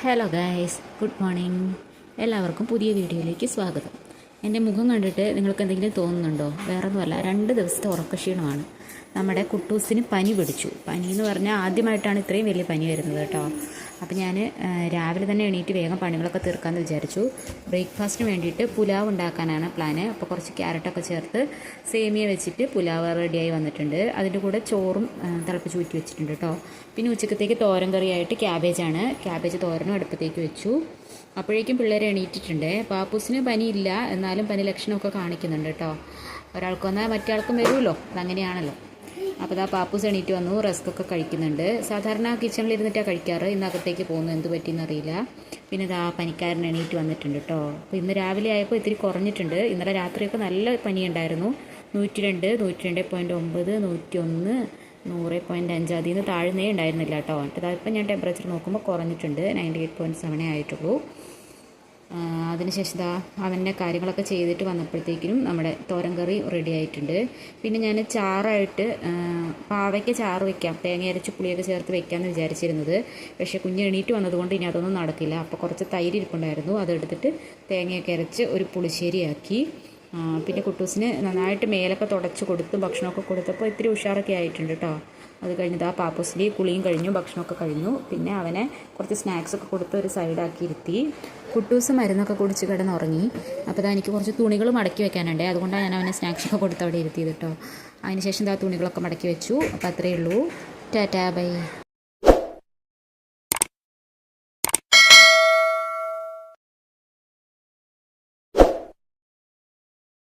Hello guys, good morning. എല്ലാവർക്കും പുതിയ വീഡിയോയിലേക്ക് സ്വാഗതം. എൻ്റെ മുഖം കണ്ടിട്ട് നിങ്ങൾക്ക് എന്തെങ്കിലും തോന്നുന്നുണ്ടോ? വേറൊന്നുമല്ല, 2 ദിവസത്തെ ഉറക്കക്ഷീണമാണ്. നമ്മുടെ കുട്ടൂസിന് പനി പിടിച്ചു. പനി എന്ന് പറഞ്ഞാൽ ആദ്യമായിട്ടാണ് ഇത്രയും വലിയ പനി വരുന്നത് കേട്ടോ. അപ്പോൾ ഞാൻ രാവിലെ തന്നെ എണീറ്റ് വേഗം പണികളൊക്കെ തീർക്കാമെന്ന് വിചാരിച്ചു. ബ്രേക്ക്ഫാസ്റ്റിന് വേണ്ടിയിട്ട് പുലാവ് ഉണ്ടാക്കാനാണ് പ്ലാന്. അപ്പോൾ കുറച്ച് ക്യാരറ്റൊക്കെ ചേർത്ത് സേമിയ വെച്ചിട്ട് പുലാവ് റെഡിയായി വന്നിട്ടുണ്ട്. അതിൻ്റെ കൂടെ ചോറും തിളപ്പിച്ച് ഊറ്റി വെച്ചിട്ടുണ്ട് കേട്ടോ. പിന്നെ ഉച്ചക്കത്തേക്ക് തോരൻ കറിയായിട്ട് ക്യാബേജ് തോരനും അടുപ്പത്തേക്ക് വെച്ചു. അപ്പോഴേക്കും പിള്ളേരെ എണീറ്റിട്ടുണ്ട്. പാപ്പൂസിന് പനിയില്ല, എന്നാലും പനി ലക്ഷണമൊക്കെ കാണിക്കുന്നുണ്ട് കേട്ടോ. ഒരാൾക്ക് വന്നാൽ മറ്റേ ആൾക്കും വരുമല്ലോ, അതങ്ങനെയാണല്ലോ. അപ്പോൾ പാപ്പൂസ് എണീറ്റ് വന്നു, റസ്ക്കൊക്കെ കഴിക്കുന്നുണ്ട്. സാധാരണ കിച്ചണിൽ ഇരുന്നിട്ടാണ് കഴിക്കാറ്. ഇന്ന് അകത്തേക്ക് പോകുന്നു, എന്ത് പറ്റിയെന്നറിയില്ല. പിന്നെ പനിക്കാരൻ എണീറ്റ് വന്നിട്ടുണ്ട് കേട്ടോ. അപ്പോൾ ഇന്ന് രാവിലെ ആയപ്പോൾ ഇത്തിരി കുറഞ്ഞിട്ടുണ്ട്. ഇന്നലെ രാത്രിയൊക്കെ നല്ല പനിയുണ്ടായിരുന്നു. 102, 102.9, 101, 100.5 അതിൽ നിന്ന് താഴ്ന്നേ ഉണ്ടായിരുന്നില്ല കേട്ടോ. ഇപ്പം ഞാൻ ടെമ്പറേച്ചർ നോക്കുമ്പോൾ കുറഞ്ഞിട്ടുണ്ട്, 98.7 ആയിട്ടുള്ളൂ. അതിനുശേഷം അവൻ്റെ കാര്യങ്ങളൊക്കെ ചെയ്തിട്ട് വന്നപ്പോഴത്തേക്കിനും നമ്മുടെ തോരൻ കറി റെഡി ആയിട്ടുണ്ട്. പിന്നെ ഞാൻ ചാറായിട്ട് പാവയ്ക്ക് ചാറ് വയ്ക്കാം, തേങ്ങ അരച്ച് പുളിയൊക്കെ ചേർത്ത് വെക്കാമെന്ന് വിചാരിച്ചിരുന്നത്. പക്ഷേ കുഞ്ഞ് എണീറ്റ് വന്നതുകൊണ്ട് ഇനി അതൊന്നും നടക്കില്ല. അപ്പോൾ കുറച്ച് തൈര് ഇരിപ്പുണ്ടായിരുന്നു, അതെടുത്തിട്ട് തേങ്ങയൊക്കെ അരച്ച് ഒരു പുളിശ്ശേരിയാക്കി. പിന്നെ കുട്ടൂസിന് നന്നായിട്ട് മേലൊക്കെ തുടച്ച് കൊടുത്ത് ഭക്ഷണമൊക്കെ കൊടുത്തപ്പോൾ ഇത്തിരി ഉഷാറൊക്കെ ആയിട്ടുണ്ട് കേട്ടോ. അത് കഴിഞ്ഞ് പാപ്പൂസിൻ്റെ കുളിയും കഴിഞ്ഞു, ഭക്ഷണമൊക്കെ കഴിഞ്ഞു. പിന്നെ അവനെ കുറച്ച് സ്നാക്സൊക്കെ കൊടുത്ത് ഒരു സൈഡാക്കി ഇരുത്തി. കുട്ടൂസ് മരുന്നൊക്കെ കുടിച്ച് കിടന്നുറങ്ങി. അപ്പോൾ എനിക്ക് കുറച്ച് തുണികൾ മടക്കി വെക്കാനുണ്ട്, അതുകൊണ്ടാണ് ഞാൻ അവനെ സ്നാക്സൊക്കെ കൊടുത്ത് അവിടെ ഇരുത്തിയത് കേട്ടോ. അതിന് ശേഷം തുണികളൊക്കെ മടക്കി വെച്ചു. അപ്പോൾ അത്രയേ ഉള്ളൂ. Tata bye.